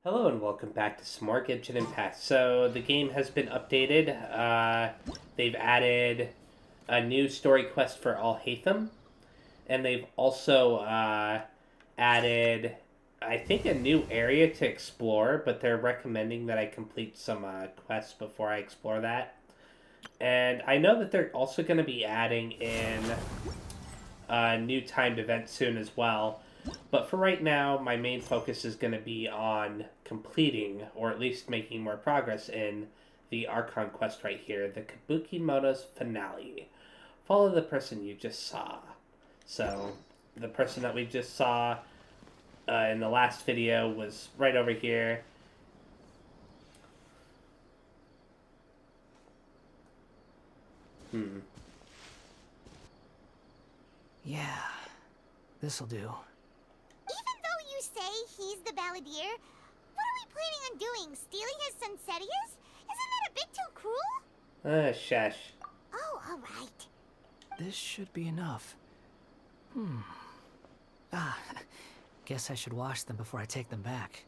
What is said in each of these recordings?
Hello and welcome back to some more Genshin Impact. So the game has been updated. They've added a new story quest for Alhaitham, and they've also added, I think, a new area to explore. But they're recommending that I complete some quests before I explore that. And I know that they're also going to be adding in a new timed event soon as well. But for right now, my main focus is going to be on completing, or at least making more progress in, the Archon quest right here, the Kabuki Mono's finale. Follow the person you just saw. So, the person that we just saw in the last video was right over here. Yeah, this'll do. Even though you say he's the balladeer, what are we planning on doing? Stealing his Sunsetias? Isn't that a bit too cruel? Shush. Oh, alright. This should be enough. Guess I should wash them before I take them back.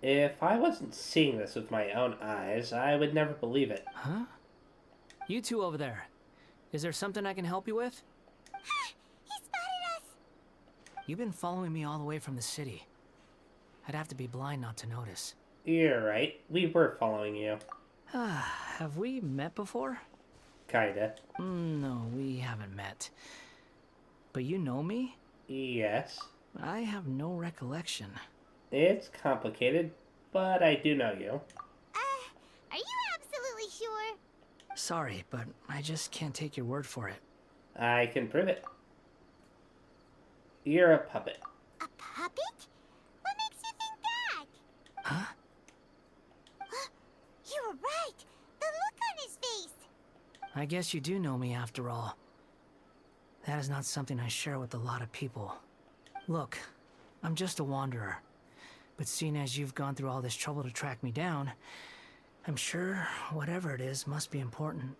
If I wasn't seeing this with my own eyes, I would never believe it. Huh? You two over there. Is there something I can help you with? He spotted us! You've been following me all the way from the city. I'd have to be blind not to notice. You're right. We were following you. Have we met before? Kinda. No, we haven't met. But you know me? Yes. I have no recollection. It's complicated, but I do know you. Are you absolutely sure? Sorry, but I just can't take your word for it. I can prove it. You're a puppet. A puppet? What makes you think that? Huh? You were right! The look on his face! I guess you do know me after all. That is not something I share with a lot of people. Look, I'm just a wanderer. But seeing as you've gone through all this trouble to track me down, I'm sure whatever it is must be important.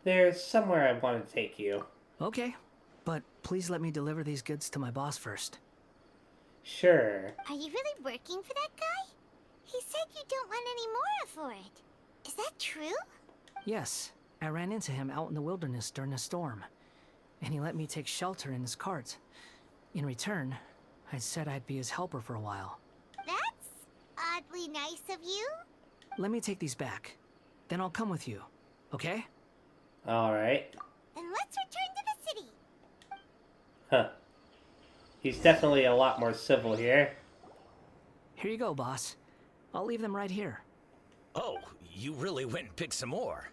There's somewhere I want to take you. Okay, but please let me deliver these goods to my boss first. Sure. Are you really working for that guy? He said you don't want any more for it. Is that true? Yes, I ran into him out in the wilderness during a storm, and he let me take shelter in his cart. In return, I said I'd be his helper for a while. That's oddly nice of you. Let me take these back. Then I'll come with you, okay? Alright. Then let's return to the city. Huh. He's definitely a lot more civil here. Here you go, boss. I'll leave them right here. Oh, you really went and picked some more.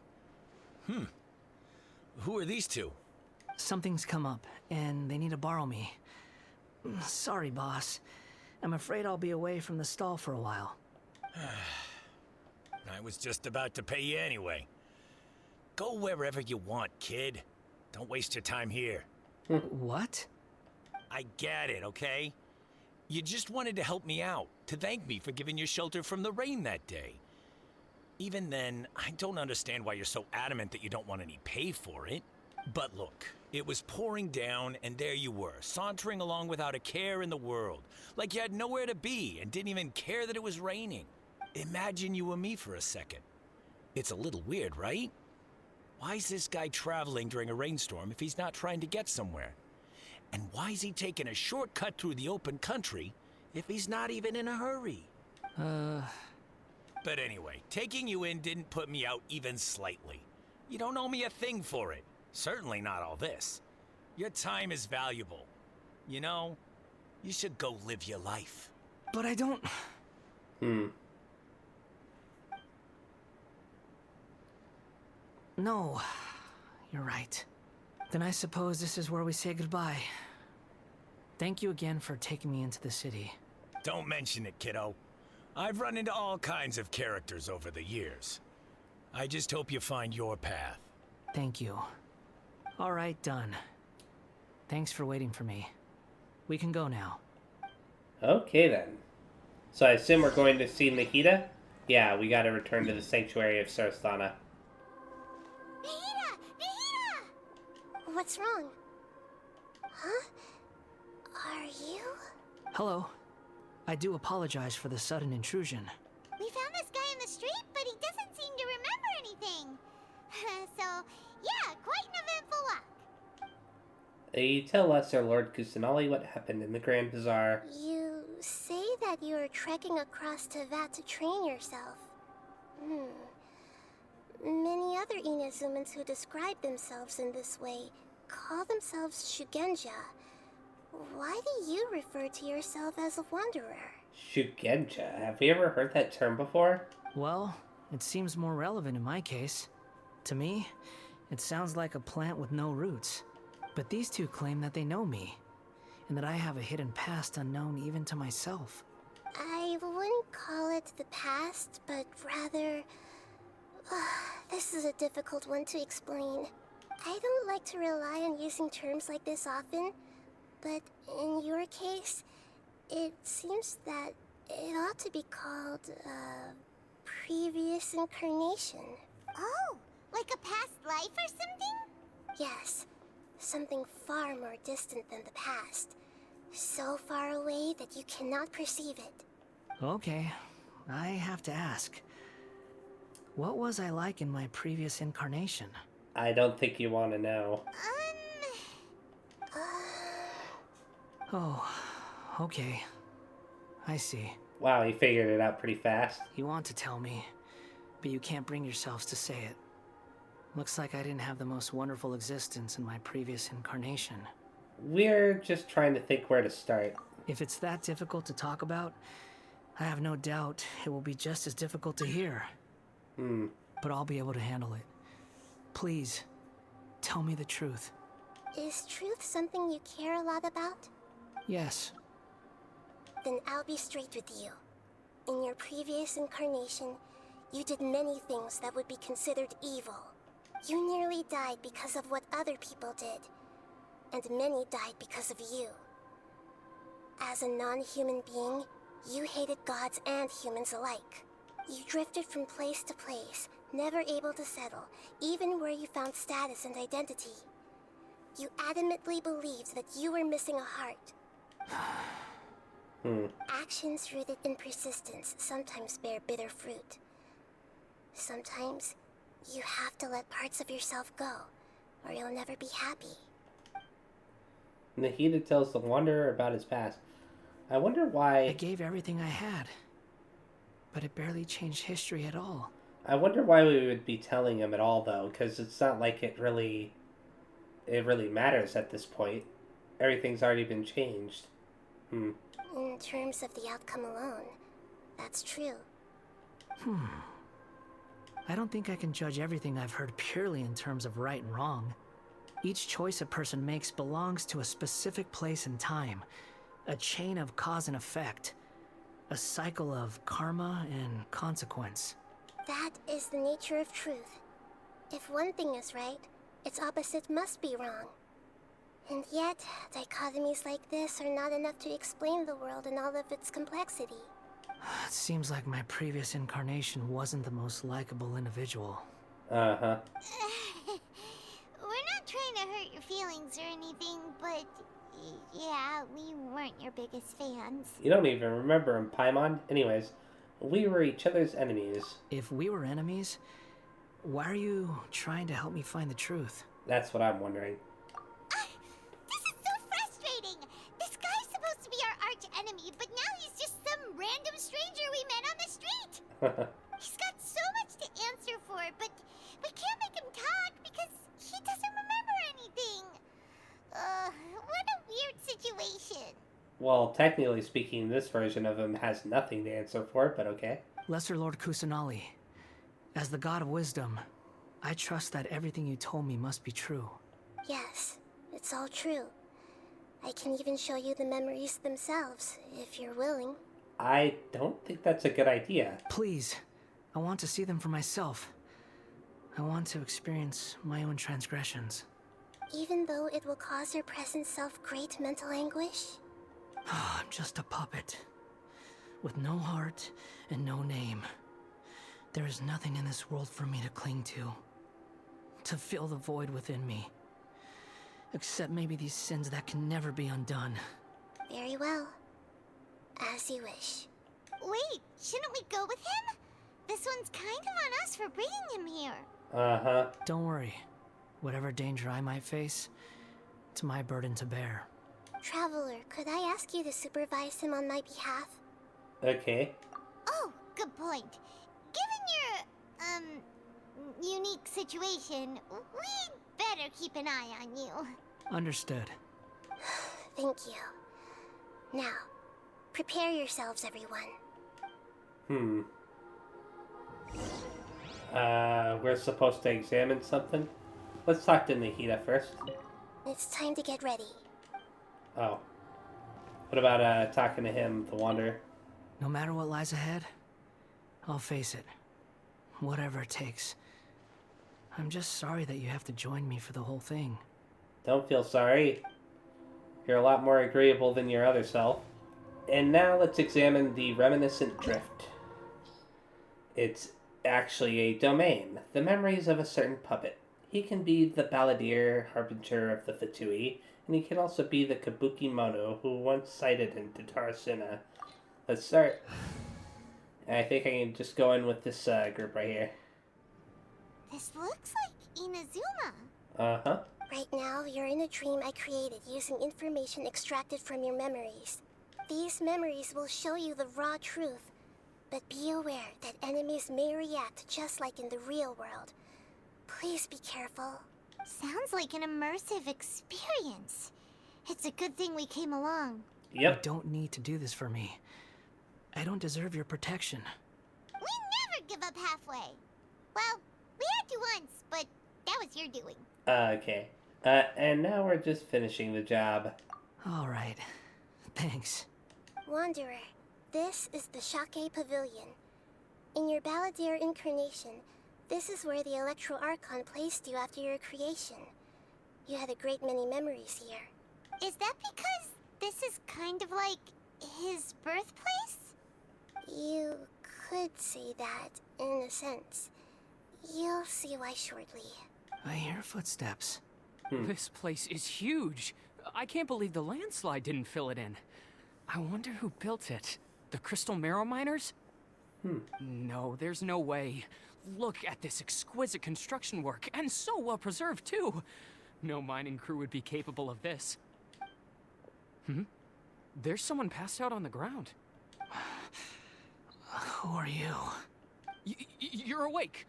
Who are these two? Something's come up, and they need to borrow me. Sorry, boss. I'm afraid I'll be away from the stall for a while. I was just about to pay you anyway. Go wherever you want, kid. Don't waste your time here. What? I get it, okay? You just wanted to help me out, to thank me for giving you shelter from the rain that day. Even then, I don't understand why you're so adamant that you don't want any pay for it. But look, it was pouring down, and there you were, sauntering along without a care in the world, like you had nowhere to be and didn't even care that it was raining. Imagine you were me for a second. It's a little weird, right? Why is this guy traveling during a rainstorm if he's not trying to get somewhere? And why is he taking a shortcut through the open country if he's not even in a hurry? But anyway, taking you in didn't put me out even slightly. You don't owe me a thing for it. Certainly not all this. Your time is valuable. You know, you should go live your life. But I don't... No, you're right. Then I suppose this is where we say goodbye. Thank you again for taking me into the city. Don't mention it, kiddo. I've run into all kinds of characters over the years. I just hope you find your path. Thank you. All right, done. Thanks for waiting for me. We can go now. Okay then. So I assume we're going to see Nikita? Yeah, we gotta return to the Sanctuary of Sarasthana. Nahida! Nahida! What's wrong? Huh? Are you? Hello. I do apologize for the sudden intrusion. We found this guy in the street, but he doesn't seem to remember anything. So, yeah, quite an eventful walk. You tell Lesser Lord Kusanali what happened in the Grand Bazaar. You say that you are trekking across to Vat to train yourself. Many other Inazumans who describe themselves in this way call themselves Shugenja. Why do you refer to yourself as a wanderer? Shugenja. Have we ever heard that term before? Well, it seems more relevant in my case. To me, it sounds like a plant with no roots. But these two claim that they know me, and that I have a hidden past unknown even to myself. I wouldn't call it the past, but rather... this is a difficult one to explain. I don't like to rely on using terms like this often, but in your case, it seems that it ought to be called, previous incarnation. Oh, like a past life or something? Yes, something far more distant than the past. So far away that you cannot perceive it. Okay, I have to ask. What was I like in my previous incarnation? I don't think you want to know. Oh, okay. I see. Wow, you figured it out pretty fast. You want to tell me, but you can't bring yourselves to say it. Looks like I didn't have the most wonderful existence in my previous incarnation. We're just trying to think where to start. If it's that difficult to talk about, I have no doubt it will be just as difficult to hear. But I'll be able to handle it. Please, tell me the truth. Is truth something you care a lot about? Yes. Then I'll be straight with you. In your previous incarnation, you did many things that would be considered evil. You nearly died because of what other people did. And many died because of you. As a non-human being, you hated gods and humans alike. You drifted from place to place, never able to settle, even where you found status and identity. You adamantly believed that you were missing a heart. Actions rooted in persistence sometimes bear bitter fruit. Sometimes, you have to let parts of yourself go, or you'll never be happy. Nahida tells the Wanderer about his past. I wonder why... I gave everything I had, but it barely changed history at all. I wonder why we would be telling him at all, though, because it's not like it really matters at this point. Everything's already been changed. In terms of the outcome alone, that's true. I don't think I can judge everything I've heard purely in terms of right and wrong. Each choice a person makes belongs to a specific place and time. A chain of cause and effect. A cycle of karma and consequence. That is the nature of truth. If one thing is right, its opposite must be wrong. And yet, dichotomies like this are not enough to explain the world in all of its complexity. It seems like my previous incarnation wasn't the most likable individual. Uh-huh. We're not trying to hurt your feelings or anything, but yeah, we weren't your biggest fans. You don't even remember him, Paimon. Anyways, we were each other's enemies. If we were enemies, why are you trying to help me find the truth? That's what I'm wondering. This is so frustrating! This guy's supposed to be our arch enemy, but now he's just some random stranger we met on the street! He's got so much to answer for, but we can't make him talk because he doesn't remember anything. What a weird situation. Well, technically speaking, this version of him has nothing to answer for, but okay. Lesser Lord Kusanali, as the god of wisdom, I trust that everything you told me must be true. Yes, it's all true. I can even show you the memories themselves, if you're willing. I don't think that's a good idea. Please, I want to see them for myself. I want to experience my own transgressions. Even though it will cause your present self great mental anguish? I'm just a puppet, with no heart and no name. There is nothing in this world for me to cling to fill the void within me. Except maybe these sins that can never be undone. Very well. As you wish. Wait, shouldn't we go with him? This one's kind of on us for bringing him here. Uh-huh. Don't worry. Whatever danger I might face, it's my burden to bear. Traveler, could I ask you to supervise him on my behalf? Okay. Oh, good point. Given your, unique situation, we'd better keep an eye on you. Understood. Thank you. Now, prepare yourselves, everyone. We're supposed to examine something? Let's talk to Nahida first. It's time to get ready. Oh. What about, talking to him, the Wanderer? No matter what lies ahead, I'll face it. Whatever it takes. I'm just sorry that you have to join me for the whole thing. Don't feel sorry. You're a lot more agreeable than your other self. And now let's examine the Reminiscent Drift. It's actually a domain, the memories of a certain puppet. He can be the Balladeer, harbinger of the Fatui, and he can also be the Kabuki Mono who once sighted in Tatarasuna. Let's start. I think I can just go in with this group right here. This looks like Inazuma. Uh-huh. Right now, you're in a dream I created using information extracted from your memories. These memories will show you the raw truth, but be aware that enemies may react just like in the real world. Please be careful. Sounds like an immersive experience. It's a good thing we came along. Yep. You don't need to do this for me. I don't deserve your protection. We never give up halfway. Well, we had to once, but that was your doing. Okay. And now we're just finishing the job. All right. Thanks. Wanderer, this is the Shake Pavilion. In your Balladeer incarnation, this is where the Electro Archon placed you after your creation. You had a great many memories here. Is that because this is kind of like his birthplace? You could say that, in a sense. You'll see why shortly. I hear footsteps. This place is huge. I can't believe the landslide didn't fill it in. I wonder who built it. The Crystal Marrow Miners? No, there's no way. Look at this exquisite construction work, and so well preserved, too. No mining crew would be capable of this. There's someone passed out on the ground. Who are you? You're awake.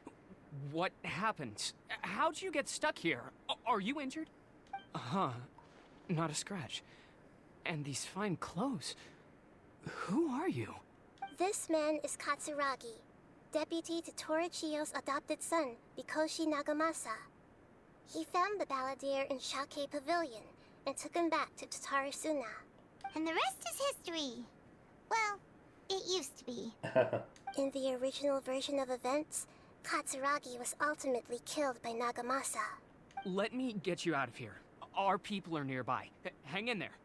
What happened? How'd you get stuck here? Are you injured? Huh. Not a scratch. And these fine clothes. Who are you? This man is Katsuragi, deputy to Torichiyo's adopted son, Mikoshi Nagamasa. He found the Balladeer in Shake Pavilion and took him back to Tatarasuna. And the rest is history. Well, it used to be. In the original version of events, Katsuragi was ultimately killed by Nagamasa. Let me get you out of here. Our people are nearby. Hang in there.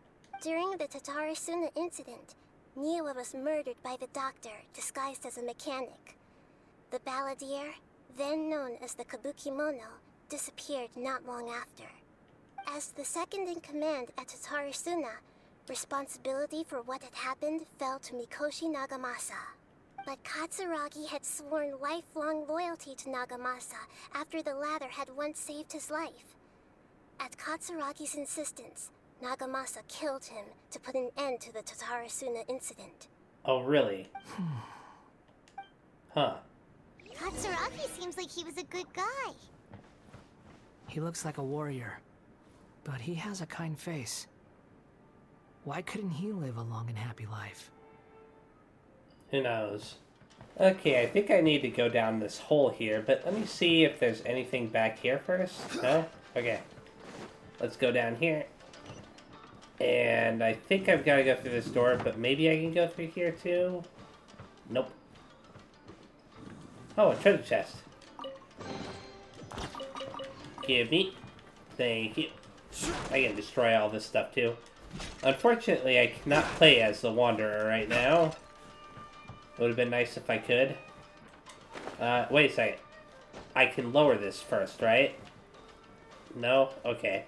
During the Tatarasuna incident, Niwa was murdered by the doctor disguised as a mechanic. The Balladeer, then known as the Kabuki Mono, disappeared not long after. As the second in command at Tatarasuna, responsibility for what had happened fell to Mikoshi Nagamasa. But Katsuragi had sworn lifelong loyalty to Nagamasa after the latter had once saved his life. At Katsuragi's insistence, Nagamasa killed him to put an end to the Tatarasuna incident. Oh, really? Huh. Katsuragi seems like he was a good guy. He looks like a warrior, but he has a kind face. Why couldn't he live a long and happy life? Who knows? Okay, I think I need to go down this hole here, but let me see if there's anything back here first. No? Okay. Let's go down here. And I think I've got to go through this door, but maybe I can go through here too? Nope. Oh, a treasure chest. Give me. Thank you. I can destroy all this stuff too. Unfortunately, I cannot play as the Wanderer right now. It would have been nice if I could. Wait a second. I can lower this first, right? No? Okay.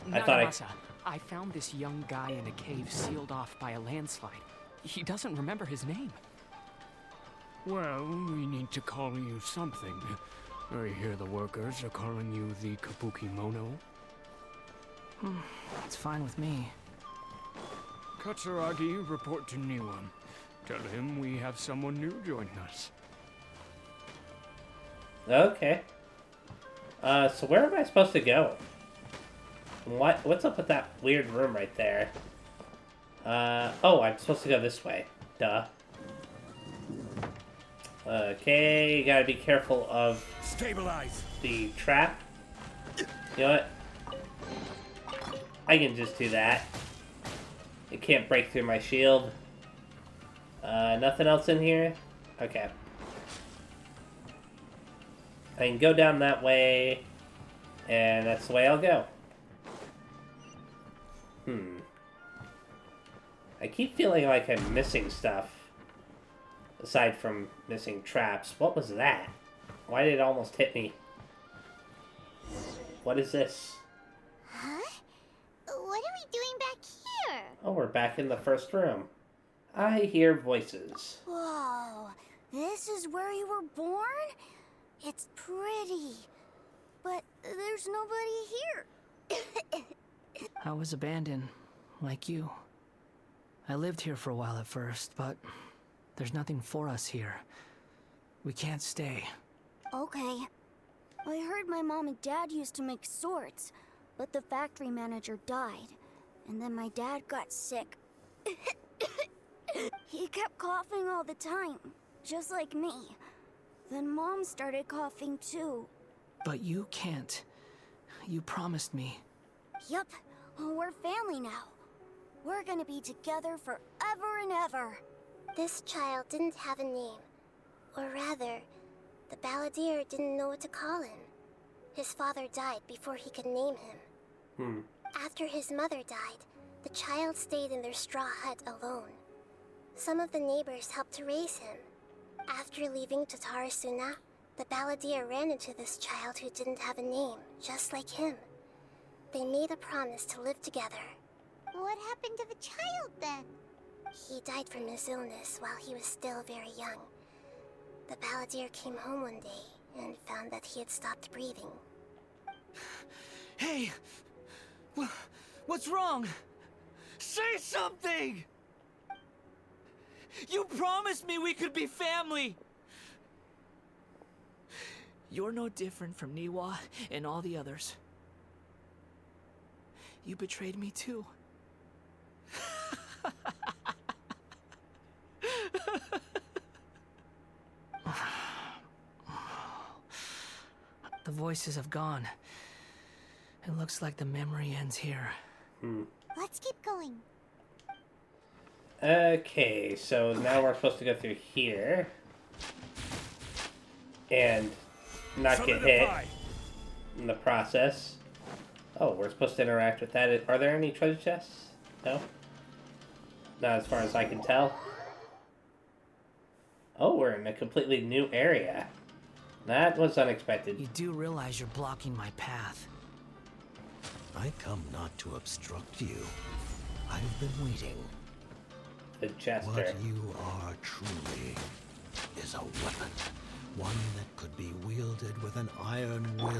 Nagamasa, I found this young guy in a cave sealed off by a landslide. He doesn't remember his name. Well, we need to call you something. I hear the workers are calling you the Kabuki Mono. It's fine with me. Katsuragi, report to Niwa. Tell him we have someone new joining us. Okay. So where am I supposed to go? What's up with that weird room right there? Oh, I'm supposed to go this way. Duh. Okay, gotta be careful of... Stabilize! The trap. You know what? I can just do that. It can't break through my shield. Nothing else in here? Okay. I can go down that way, and that's the way I'll go. I keep feeling like I'm missing stuff. Aside from missing traps. What was that? Why did it almost hit me? What is this? Huh? What are we doing back here? Oh, we're back in the first room. I hear voices. Whoa, this is where you were born? It's pretty, but there's nobody here. I was abandoned, like you. I lived here for a while at first, but there's nothing for us here. We can't stay. Okay. I heard my mom and dad used to make swords, but the factory manager died, and then my dad got sick. He kept coughing all the time, just like me. Then Mom started coughing too. But you can't. You promised me. Yup, we're family now. We're gonna be together forever and ever. This child didn't have a name. Or rather, the balladeer didn't know what to call him. His father died before he could name him. After his mother died, the child stayed in their straw hut alone. Some of the neighbors helped to raise him. After leaving Tatarasuna, the balladeer ran into this child who didn't have a name, just like him. They made a promise to live together. What happened to the child then? He died from his illness while he was still very young. The balladeer came home one day and found that he had stopped breathing. Hey! What's wrong? Say something! You promised me we could be family! You're no different from Niwa and all the others. You betrayed me too. The voices have gone. It looks like the memory ends here. Let's keep going. Okay, so now we're supposed to go through here. And not get hit in the process. Oh, we're supposed to interact with that. Are there any treasure chests? No? Not as far as I can tell. Oh, we're in a completely new area. That was unexpected. You do realize you're blocking my path. I come not to obstruct you. I've been waiting. The Chester. What you are truly is a weapon. One that could be wielded with an iron will. Or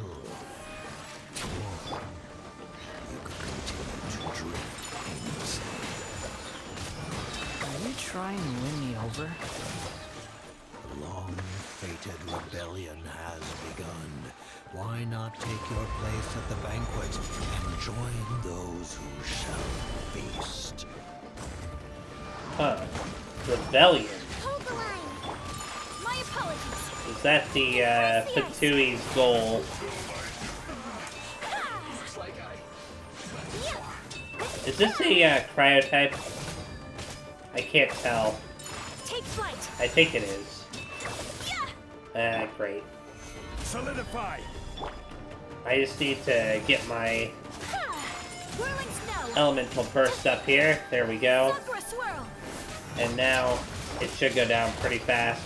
you could continue to drift aimlessly. Are you trying to win me over? The long-fated rebellion has begun. Why not take your place at the banquet and join those who shall feast? Huh. Rebellion. Hold the line. My apologies. Is that the Fatui's goal? Is this a cryotype? I can't tell. Take flight. I think it is. Great. Solidify! I just need to get my Whirling snow. elemental burst up here. There we go. For a swirl. And now it should go down pretty fast.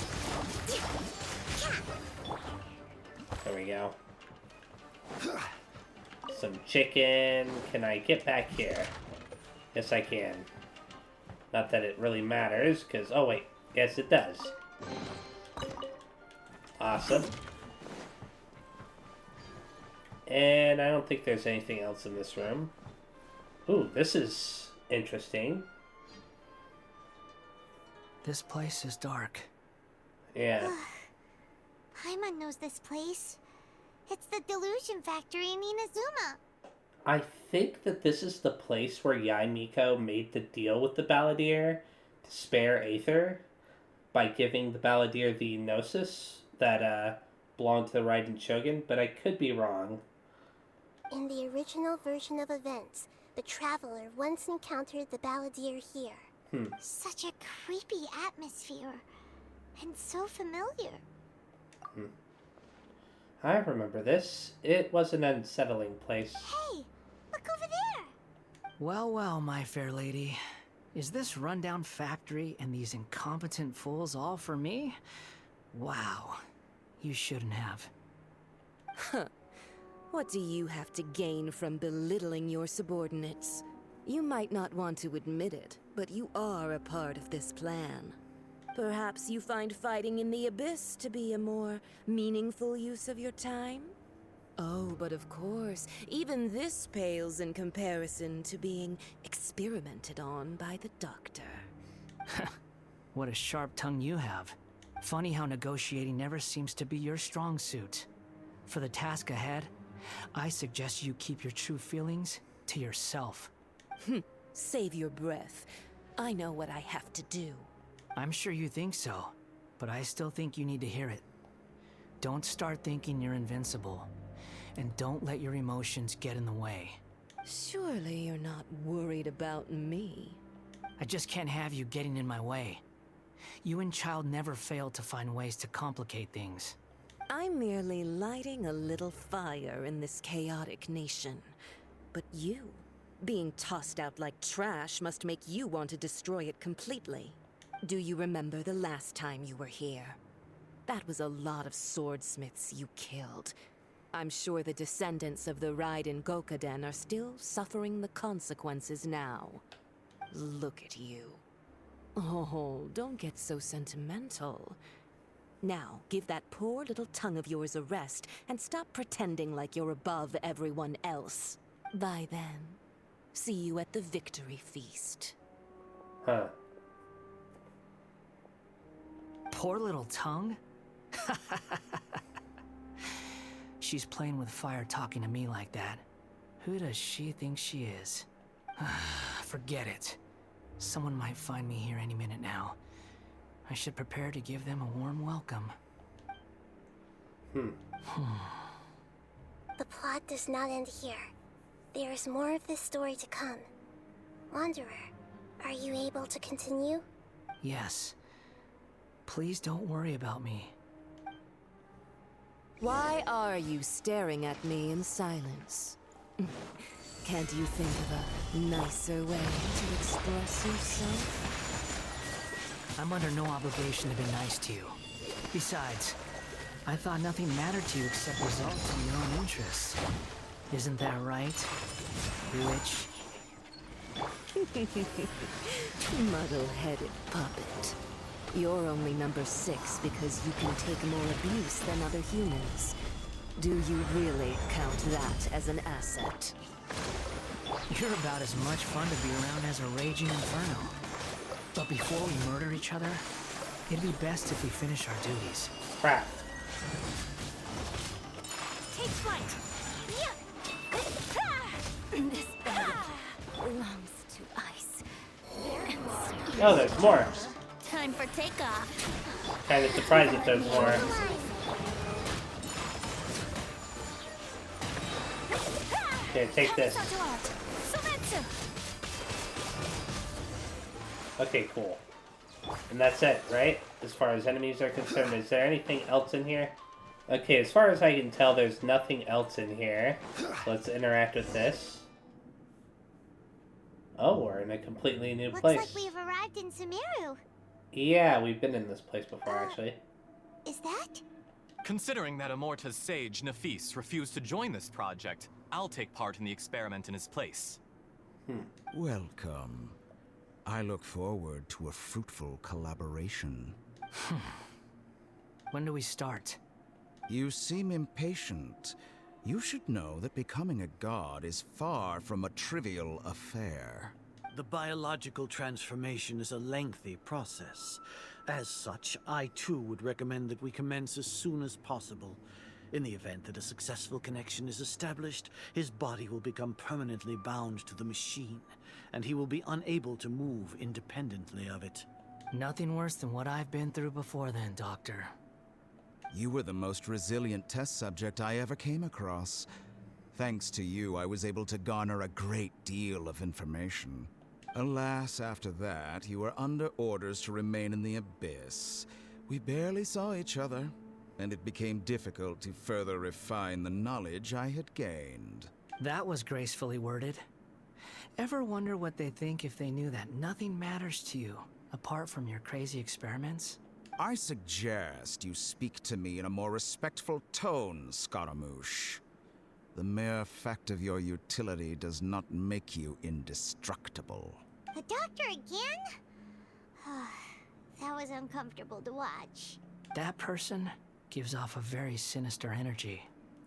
There we go. Some chicken. Can I get back here? Yes, I can. Not that it really matters, because... Oh, wait. Yes, it does. Awesome. And I don't think there's anything else in this room. Ooh, this is interesting. This place is dark. Yeah. Paimon knows this place. It's the Delusion Factory in Inazuma. I think that this is the place where Yaimiko made the deal with the Balladeer to spare Aether by giving the Balladeer the Gnosis that belonged to the Raiden Shogun, but I could be wrong. In the original version of events, the Traveler once encountered the Balladeer here. Such a creepy atmosphere. And so familiar. I remember this. It was an unsettling place. Hey, look over there. Well, well, my fair lady. Is this rundown factory and these incompetent fools all for me? Wow. You shouldn't have. Huh. What do you have to gain from belittling your subordinates? You might not want to admit it, but you are a part of this plan. Perhaps you find fighting in the Abyss to be a more meaningful use of your time? Oh, but of course, even this pales in comparison to being experimented on by the Doctor. What a sharp tongue you have. Funny how negotiating never seems to be your strong suit. For the task ahead, I suggest you keep your true feelings to yourself. Save your breath. I know what I have to do. I'm sure you think so, but I still think you need to hear it. Don't start thinking you're invincible, and don't let your emotions get in the way. Surely you're not worried about me. I just can't have you getting in my way. You and Child never fail to find ways to complicate things. I'm merely lighting a little fire in this chaotic nation. But you, being tossed out like trash, must make you want to destroy it completely. Do you remember the last time you were here? That was a lot of swordsmiths you killed. I'm sure the descendants of the Raiden Gokaden are still suffering the consequences now. Look at you. Oh, don't get so sentimental. Now, give that poor little tongue of yours a rest and stop pretending like you're above everyone else. Bye then. See you at the victory feast. Huh. Poor little tongue? She's playing with fire talking to me like that. Who does she think she is? Forget it. Someone might find me here any minute now. I should prepare to give them a warm welcome. The plot does not end here. There is more of this story to come. Wanderer, are you able to continue? Yes. Please don't worry about me. Why are you staring at me in silence? Can't you think of a nicer way to express yourself? I'm under no obligation to be nice to you. Besides, I thought nothing mattered to you except results in your own interests. Isn't that right, witch? Muddle-headed puppet. You're only number 6 because you can take more abuse than other humans. Do you really count that as an asset? You're about as much fun to be around as a raging inferno. But before we murder each other, it'd be best if we finish our duties. Crap. Take flight. This battle belongs to ice. Oh, there's more. Time for takeoff. Kind of surprised if there's more. Okay, take this. Okay, cool. And that's it, right? As far as enemies are concerned, is there anything else in here? Okay, as far as I can tell, there's nothing else in here. So let's interact with this. Oh, we're in a completely new place. Looks like we've arrived in Sumeru. Yeah, we've been in this place before, actually. Is that? Considering that Amorta's sage, Nafis, refused to join this project, I'll take part in the experiment in his place. Welcome. I look forward to a fruitful collaboration. When do we start? You seem impatient. You should know that becoming a god is far from a trivial affair. The biological transformation is a lengthy process. As such, I too would recommend that we commence as soon as possible. In the event that a successful connection is established, his body will become permanently bound to the machine, and he will be unable to move independently of it. Nothing worse than what I've been through before then, Doctor. You were the most resilient test subject I ever came across. Thanks to you, I was able to garner a great deal of information. Alas, after that, you were under orders to remain in the Abyss. We barely saw each other, and it became difficult to further refine the knowledge I had gained. That was gracefully worded. Ever wonder what they'd think if they knew that nothing matters to you, apart from your crazy experiments? I suggest you speak to me in a more respectful tone, Scaramouche. The mere fact of your utility does not make you indestructible. The doctor again? That was uncomfortable to watch. That person gives off a very sinister energy.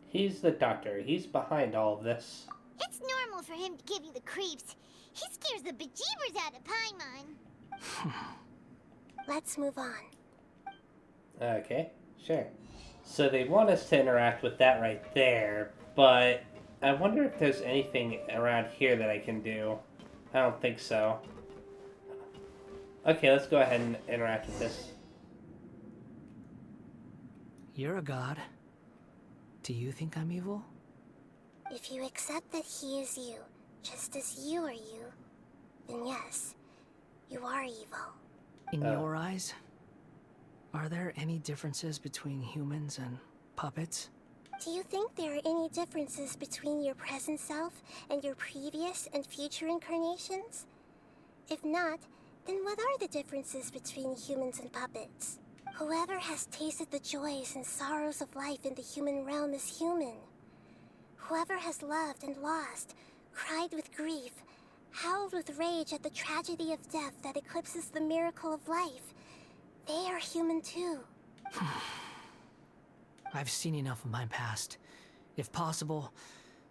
He's the doctor. He's behind all of this. It's normal for him to give you the creeps. He scares the bejeebers out of Paimon. Let's move on. Okay, sure. So they want us to interact with that right there, but I wonder if there's anything around here that I can do. I don't think so. Okay, let's go ahead and interact with this. You're a god. Do you think I'm evil? If you accept that he is you, just as you are you, then yes, you are evil. In your eyes, are there any differences between humans and puppets? Do you think there are any differences between your present self and your previous and future incarnations? If not, then what are the differences between humans and puppets? Whoever has tasted the joys and sorrows of life in the human realm is human. Whoever has loved and lost, cried with grief, howled with rage at the tragedy of death that eclipses the miracle of life, they are human too. I've seen enough of my past. If possible,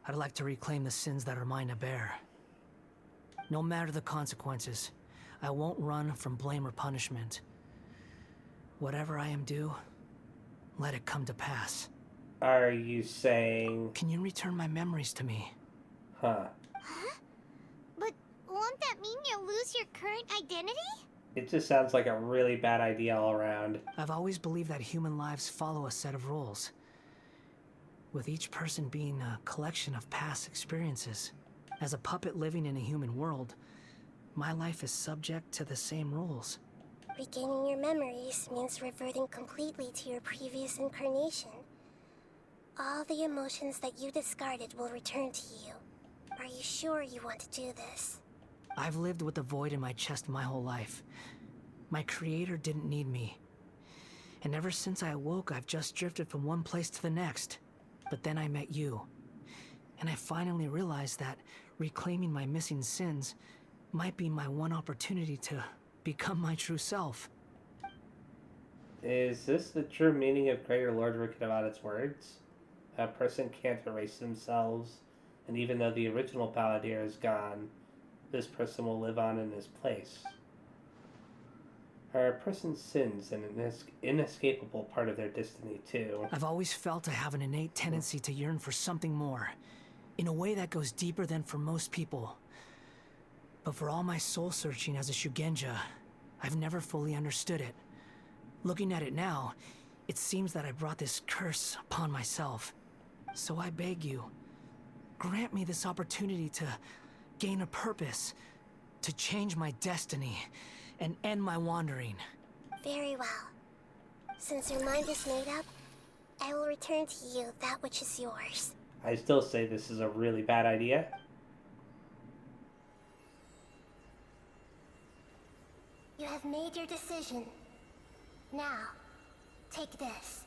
I'd like to reclaim the sins that are mine to bear. No matter the consequences, I won't run from blame or punishment. Whatever I am due, let it come to pass. Are you saying... Can you return my memories to me? Huh. Huh? But won't that mean you'll lose your current identity? It just sounds like a really bad idea all around. I've always believed that human lives follow a set of rules, with each person being a collection of past experiences. As a puppet living in a human world, my life is subject to the same rules. Regaining your memories means reverting completely to your previous incarnation. All the emotions that you discarded will return to you. Are you sure you want to do this? I've lived with a void in my chest my whole life. My creator didn't need me. And ever since I awoke, I've just drifted from one place to the next. But then I met you. And I finally realized that reclaiming my missing sins might be my one opportunity to become my true self. Is this the true meaning of Greater Lord Rukkhadevada's words? A person can't erase themselves, and even though the original Balladeer is gone, this person will live on in his place. Are a person's sins an inescapable part of their destiny, too? I've always felt I have an innate tendency to yearn for something more, in a way that goes deeper than for most people. But for all my soul-searching as a Shugenja, I've never fully understood it. Looking at it now, it seems that I brought this curse upon myself. So I beg you, grant me this opportunity to gain a purpose, to change my destiny, and end my wandering. Very well. Since your mind is made up, I will return to you that which is yours. I still say this is a really bad idea. You have made your decision. Now, take this.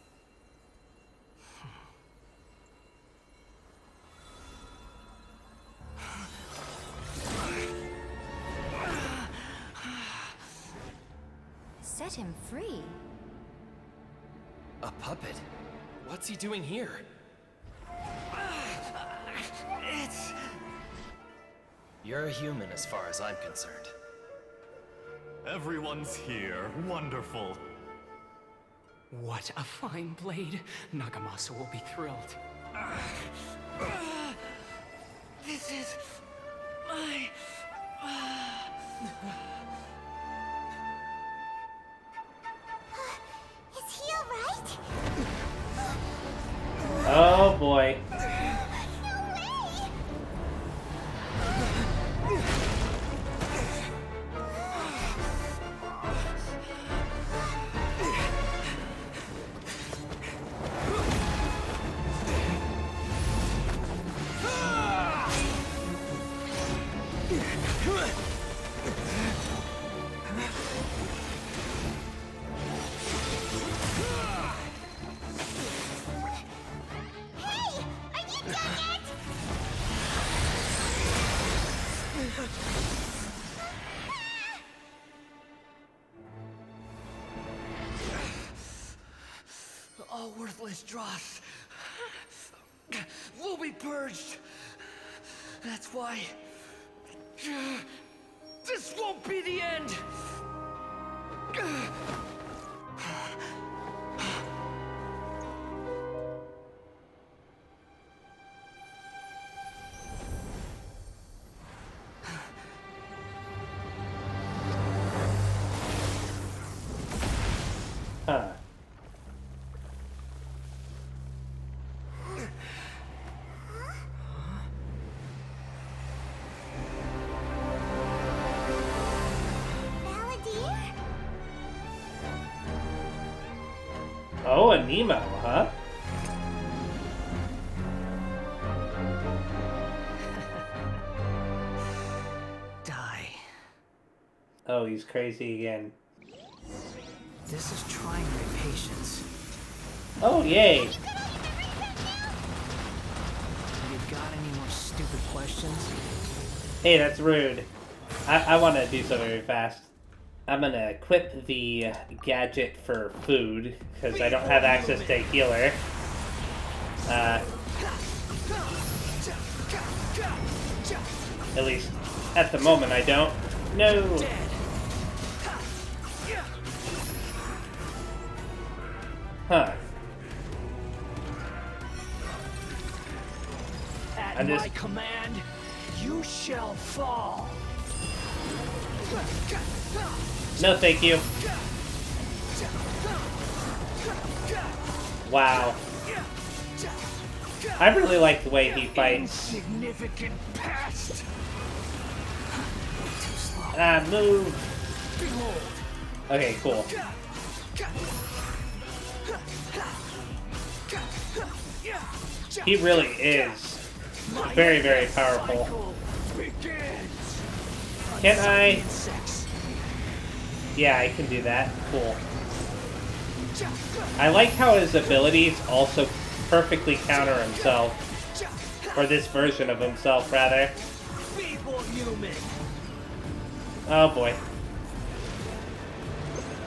set him free. A puppet? What's he doing here? You're a human as far as I'm concerned. Everyone's here. Wonderful. What a fine blade. Nagamasa will be thrilled. This is my... Is he alright? Oh boy. All worthless dross will be purged. That's why this won't be the end. Huh. Oh, a Nemo, huh? Die. Oh, he's crazy again. This is trying my patience. Oh, yay! You got any more stupid questions? Hey, that's rude. I want to do something very fast. I'm gonna equip the gadget for food, because I don't have access to a healer. At least, at the moment I don't. No! Huh. At my command, you shall fall. No, thank you. Wow. I really like the way he fights. Insignificant past. Move. Okay, cool. He really is very, very powerful. Can I? Yeah, I can do that. Cool. I like how his abilities also perfectly counter himself. Or this version of himself, rather. Oh boy.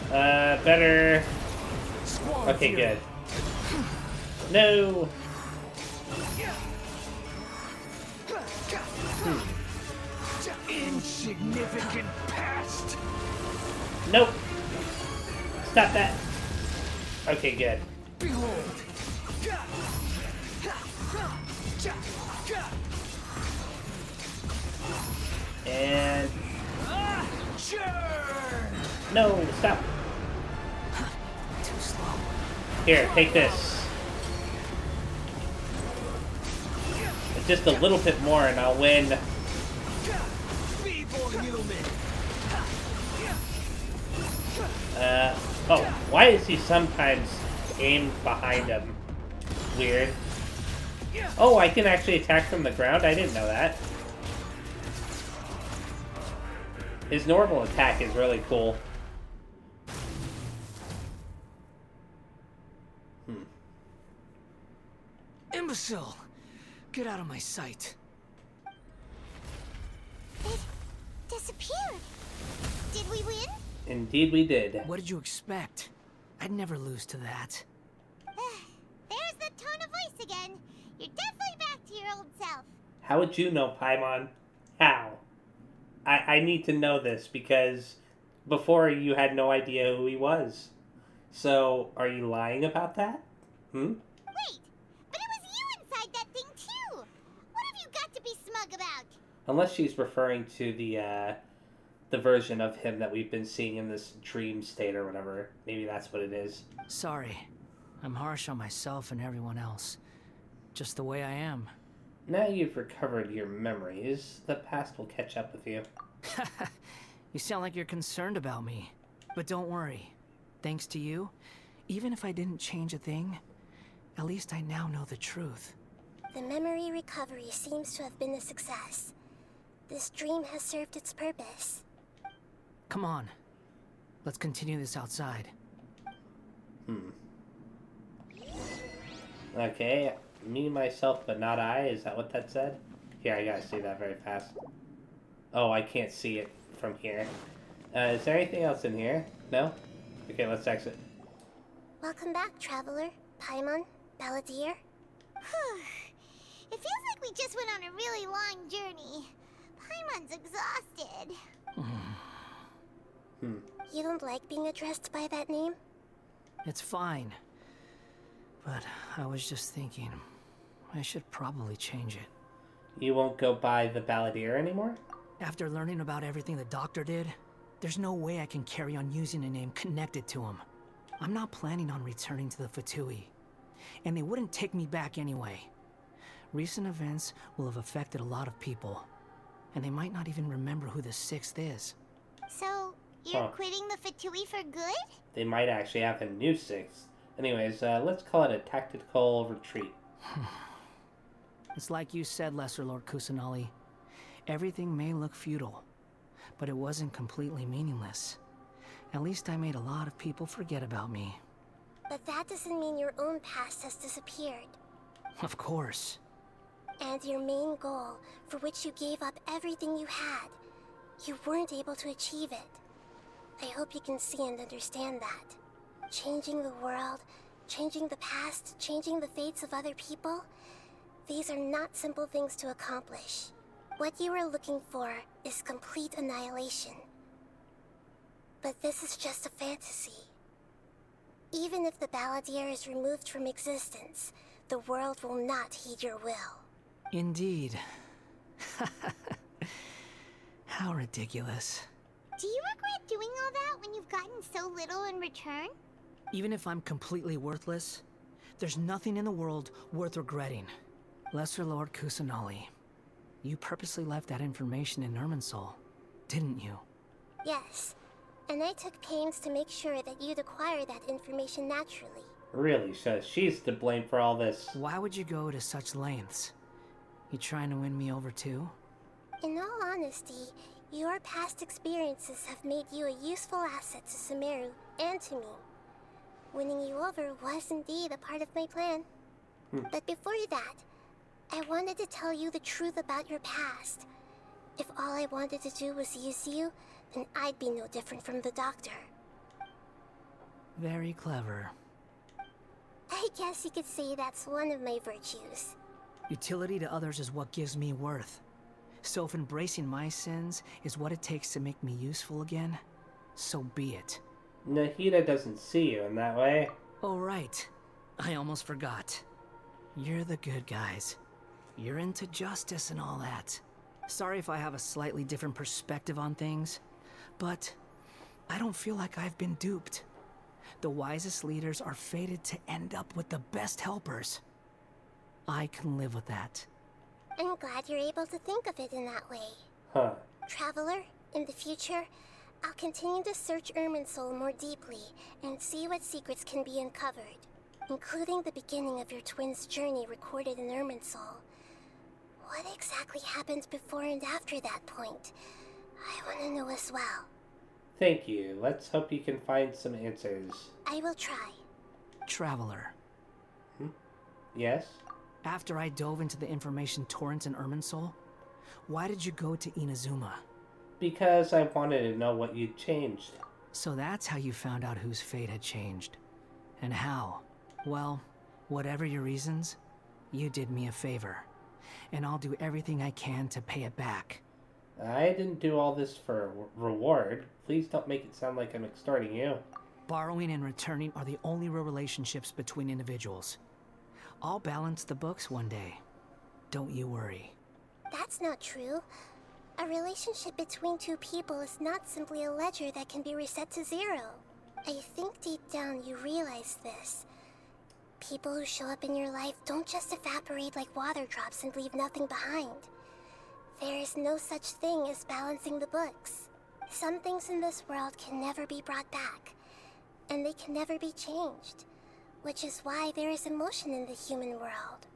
Better... Okay, good. No! Insignificant past. Nope. Stop that. Okay, good. Behold. And... No, stop. Too slow. Here, take this. Just a little bit more and I'll win. Oh, why is he sometimes aimed behind him? Weird. Oh, I can actually attack from the ground? I didn't know that. His normal attack is really cool. Imbecile! Get out of my sight. It disappeared. Did we win? Indeed we did. What did you expect? I'd never lose to that. There's the tone of voice again. You're definitely back to your old self. How would you know, Paimon? How? I need to know this because before you had no idea who he was. So, are you lying about that? Wait, but it was you inside that thing too. What have you got to be smug about? Unless she's referring to the version of him that we've been seeing in this dream state or whatever. Maybe that's what it is. Sorry. I'm harsh on myself and everyone else. Just the way I am. Now you've recovered your memories, the past will catch up with you. You sound like you're concerned about me. But don't worry. Thanks to you, even if I didn't change a thing, at least I now know the truth. The memory recovery seems to have been a success. This dream has served its purpose. Come on. Let's continue this outside. Okay, me, myself, but not I. Is that what that said? Yeah, I gotta see that very fast. Oh, I can't see it from here. Is there anything else in here? No? Okay, let's exit. Welcome back, Traveler, Paimon, Balladeer. It feels like we just went on a really long journey. Paimon's exhausted. You don't like being addressed by that name? It's fine. But I was just thinking, I should probably change it. You won't go by the Balladeer anymore? After learning about everything the doctor did, there's no way I can carry on using a name connected to him. I'm not planning on returning to the Fatui, and they wouldn't take me back anyway. Recent events will have affected a lot of people, and they might not even remember who the 6th is. So, you're quitting the Fatui for good? They might actually have a new 6th. Anyways, let's call it a tactical retreat. It's like you said, Lesser Lord Kusanali. Everything may look futile, but it wasn't completely meaningless. At least I made a lot of people forget about me. But that doesn't mean your own past has disappeared. Of course. And your main goal, for which you gave up everything you had, you weren't able to achieve it. I hope you can see and understand that. Changing the world, changing the past, changing the fates of other people, these are not simple things to accomplish. What you are looking for is complete annihilation. But this is just a fantasy. Even if the Balladeer is removed from existence, the world will not heed your will. Indeed. How ridiculous. Do you regret doing all that when you've gotten so little in return? Even if I'm completely worthless, there's nothing in the world worth regretting. Lesser Lord Kusanali, you purposely left that information in Irminsul, didn't you? Yes, and I took pains to make sure that you'd acquire that information naturally. Really, so she's to blame for all this. Why would you go to such lengths? You trying to win me over too? In all honesty, your past experiences have made you a useful asset to Sumeru and to me. Winning you over was indeed a part of my plan. But before that, I wanted to tell you the truth about your past. If all I wanted to do was use you, then I'd be no different from the doctor. Very clever. I guess you could say that's one of my virtues. Utility to others is what gives me worth. So if embracing my sins is what it takes to make me useful again, so be it. Nahida doesn't see you in that way. Oh right, I almost forgot. You're the good guys. You're into justice and all that. Sorry if I have a slightly different perspective on things, but I don't feel like I've been duped. The wisest leaders are fated to end up with the best helpers. I can live with that. I'm glad you're able to think of it in that way. Huh. Traveler, in the future, I'll continue to search Irminsul more deeply and see what secrets can be uncovered, including the beginning of your twins' journey recorded in Irminsul. What exactly happened before and after that point? I want to know as well. Thank you. Let's hope you can find some answers. I will try. Traveler. Yes? After I dove into the information torrents in Irminsul, why did you go to Inazuma? Because I wanted to know what you'd changed. So that's how you found out whose fate had changed. And how? Well, whatever your reasons, you did me a favor. And I'll do everything I can to pay it back. I didn't do all this for reward. Please don't make it sound like I'm extorting you. Borrowing and returning are the only real relationships between individuals. I'll balance the books one day. Don't you worry. That's not true. A relationship between two people is not simply a ledger that can be reset to zero. I think deep down you realize this. People who show up in your life don't just evaporate like water drops and leave nothing behind. There is no such thing as balancing the books. Some things in this world can never be brought back, and they can never be changed, which is why there is emotion in the human world.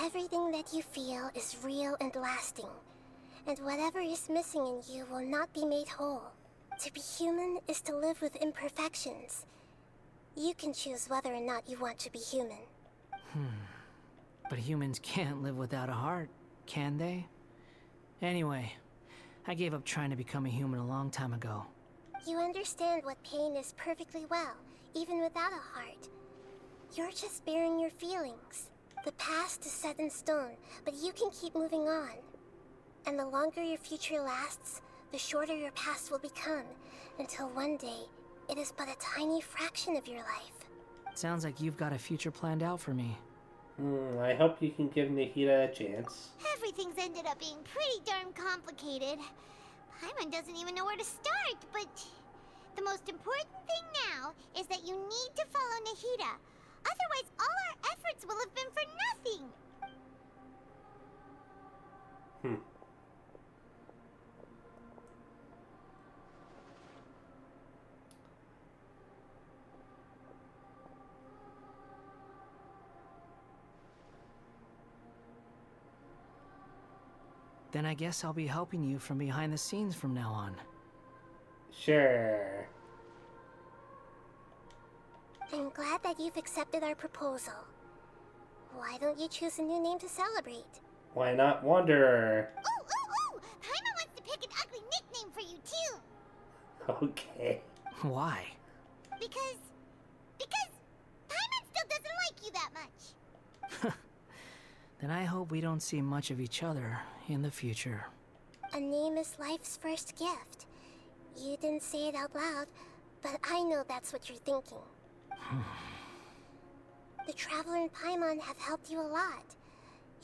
Everything that you feel is real and lasting, and whatever is missing in you will not be made whole. To be human is to live with imperfections. You can choose whether or not you want to be human. But humans can't live without a heart, can they? Anyway, I gave up trying to become a human a long time ago. You understand what pain is perfectly well, even without a heart. You're just bearing your feelings. The past is set in stone, but you can keep moving on. And the longer your future lasts, the shorter your past will become, until one day, it is but a tiny fraction of your life. Sounds like you've got a future planned out for me. I hope you can give Nahida a chance. Everything's ended up being pretty darn complicated. Paimon doesn't even know where to start, but the most important thing now is that you need to follow Nahida. Otherwise, all our efforts will have been for nothing. Then I guess I'll be helping you from behind the scenes from now on. Sure. I'm glad that you've accepted our proposal. Why don't you choose a new name to celebrate? Why not Wanderer? Ooh! Paimon wants to pick an ugly nickname for you, too. Okay. Why? Because Paimon still doesn't like you that much. Then I hope we don't see much of each other in the future. A name is life's first gift. You didn't say it out loud, but I know that's what you're thinking. The Traveler and Paimon have helped you a lot.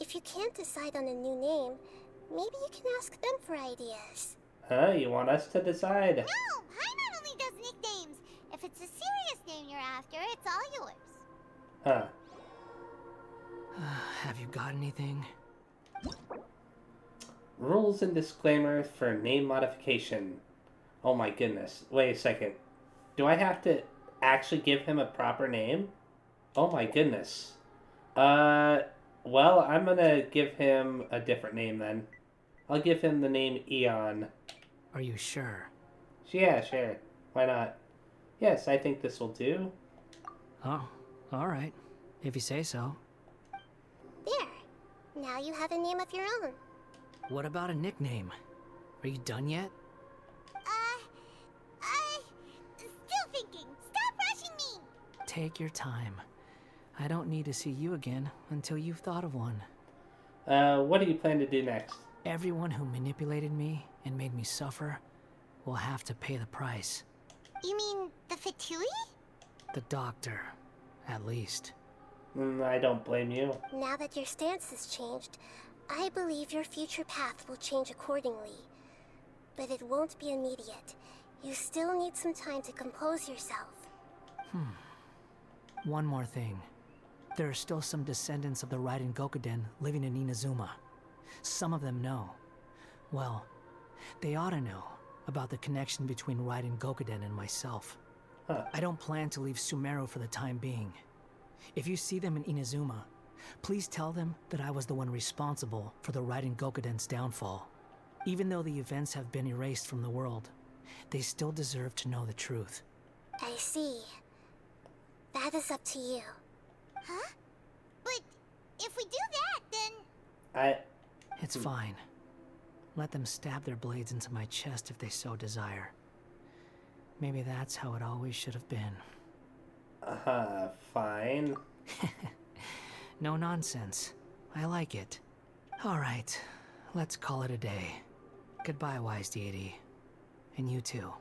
If you can't decide on a new name, maybe you can ask them for ideas. Huh? You want us to decide? No! Paimon only does nicknames. If it's a serious name you're after, it's all yours. Huh. Have you got anything? Rules and disclaimer for name modification. Oh my goodness. Wait a second. Do I have to actually give him a proper name? Oh my goodness. Well, I'm gonna give him a different name then. I'll give him the name Eon. Are you sure? Yeah, sure. Why not? Yes, I think this will do. Oh, alright. If you say so. There. Now you have a name of your own. What about a nickname? Are you done yet? Still thinking. Stop rushing me! Take your time. I don't need to see you again until you've thought of one. What do you plan to do next? Everyone who manipulated me and made me suffer will have to pay the price. You mean the Fatui? The doctor, at least. I don't blame you. Now that your stance has changed, I believe your future path will change accordingly. But it won't be immediate. You still need some time to compose yourself. One more thing. There are still some descendants of the Raiden Gokuden living in Inazuma. Some of them know. Well, they ought to know about the connection between Raiden Gokuden and myself. I don't plan to leave Sumeru for the time being. If you see them in Inazuma, please tell them that I was the one responsible for the Raiden Gokuden's downfall. Even though the events have been erased from the world, they still deserve to know the truth. I see. That is up to you. Huh? But if we do that, then... It's fine. Let them stab their blades into my chest if they so desire. Maybe that's how it always should have been. Fine. No nonsense. I like it. Alright, let's call it a day. Goodbye, wise deity. And you too.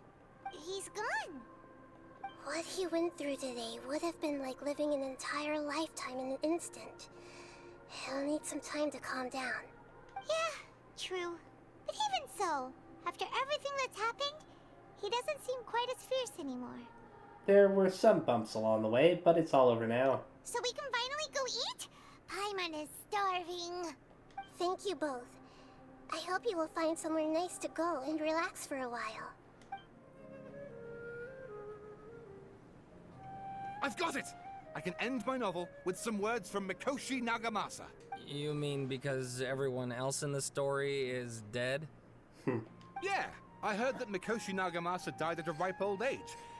He's gone. What he went through today would have been like living an entire lifetime in an instant. He'll need some time to calm down. Yeah, true. But even so, after everything that's happened, he doesn't seem quite as fierce anymore. There were some bumps along the way, but it's all over now. So we can finally go eat? Paimon is starving. Thank you both. I hope you will find somewhere nice to go and relax for a while. I've got it! I can end my novel with some words from Mikoshi Nagamasa. You mean because everyone else in the story is dead? Yeah, I heard that Mikoshi Nagamasa died at a ripe old age.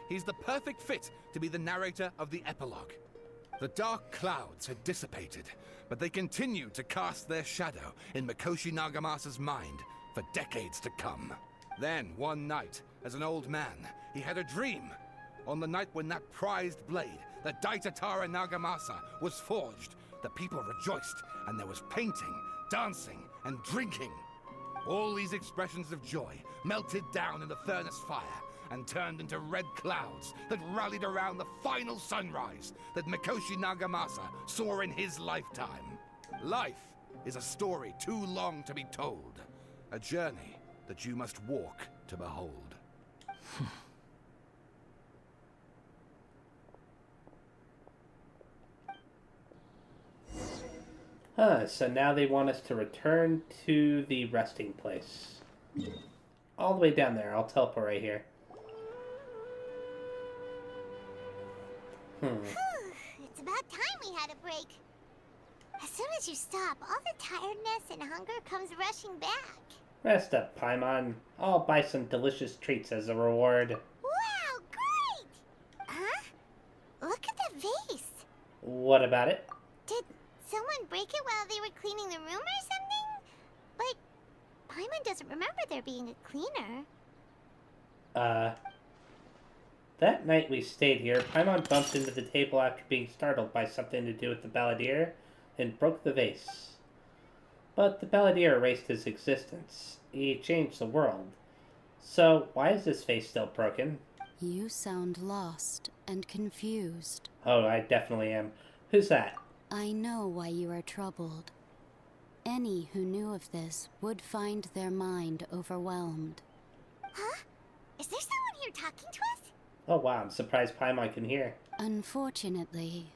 He's the perfect fit to be the narrator of the epilogue. The dark clouds had dissipated, but they continued to cast their shadow in Mikoshi Nagamasa's mind for decades to come. Then, one night, as an old man, he had a dream. On the night when that prized blade, the Daitatara Nagamasa, was forged, the people rejoiced, and there was painting, dancing, and drinking. All these expressions of joy melted down in the furnace fire and turned into red clouds that rallied around the final sunrise that Mikoshi Nagamasa saw in his lifetime. Life is a story too long to be told, a journey that you must walk to behold. So now they want us to return to the resting place. All the way down there. I'll teleport right here. It's about time we had a break. As soon as you stop, all the tiredness and hunger comes rushing back. Rest up, Paimon. I'll buy some delicious treats as a reward. Wow, great! Huh? Look at the vase. What about it? Did someone break it while they were cleaning the room or something? But Paimon doesn't remember there being a cleaner. That night we stayed here, Paimon bumped into the table after being startled by something to do with the balladeer and broke the vase. But the balladeer erased his existence. He changed the world. So, why is this vase still broken? You sound lost and confused. Oh, I definitely am. Who's that? I know why you are troubled. Any who knew of this would find their mind overwhelmed. Huh? Is there someone here talking to us? Oh wow, I'm surprised Paimon can hear. Unfortunately,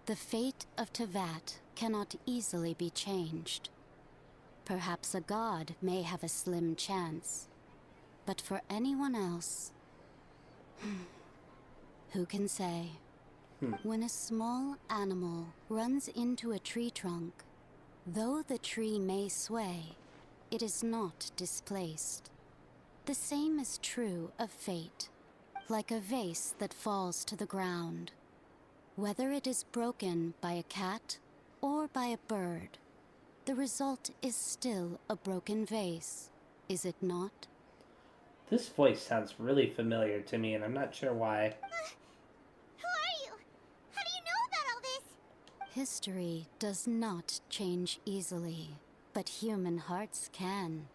the fate of Tevat cannot easily be changed. Perhaps a god may have a slim chance. But for anyone else, who can say? When a small animal runs into a tree trunk, though the tree may sway, it is not displaced. The same is true of fate, like a vase that falls to the ground. Whether it is broken by a cat or by a bird, the result is still a broken vase, is it not? This voice sounds really familiar to me, and I'm not sure why. Who are you? How do you know about all this? History does not change easily, but human hearts can.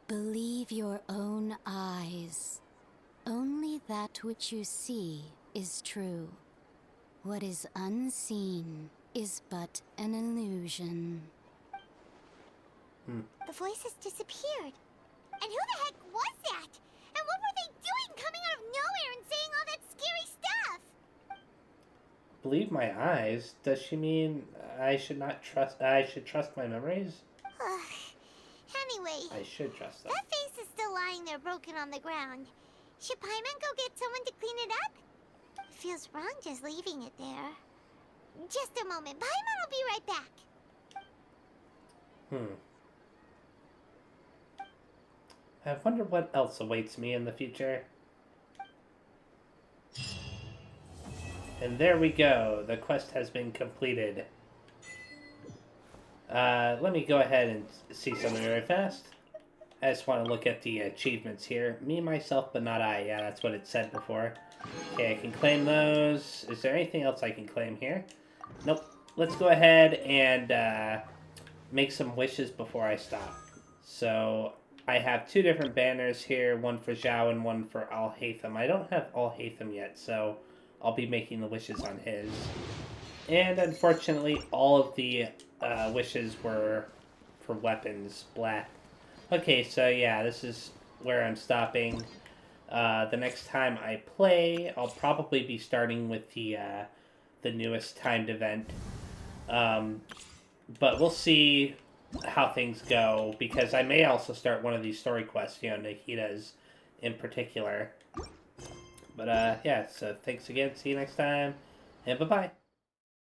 Believe your own eyes. Only that which you see is true. What is unseen is but an illusion. The voice has disappeared. And who the heck was that? And what were they doing coming out of nowhere and saying all that scary stuff? Believe my eyes? Does she mean I should trust my memories? Anyway, I should trust them. that face is still lying there broken on the ground. Should Paimon go get someone to clean it up? It feels wrong just leaving it there. Just a moment. Paimon will be right back. I wonder what else awaits me in the future. And there we go. The quest has been completed. Let me go ahead and see something very fast. I just want to look at the achievements here. Me, myself, but not I. Yeah, that's what it said before. Okay, I can claim those. Is there anything else I can claim here? Nope. Let's go ahead and make some wishes before I stop. So, I have 2 different banners here. One for Zhao and one for Al-Haytham. I don't have Al-Haytham yet, so I'll be making the wishes on his. And unfortunately, all of the wishes were for weapons. Blah. Okay, so yeah, this is where I'm stopping. The next time I play, I'll probably be starting with the newest timed event. But we'll see how things go, because I may also start one of these story quests, you know, Nikita's in particular. But yeah, so thanks again, see you next time, and bye-bye.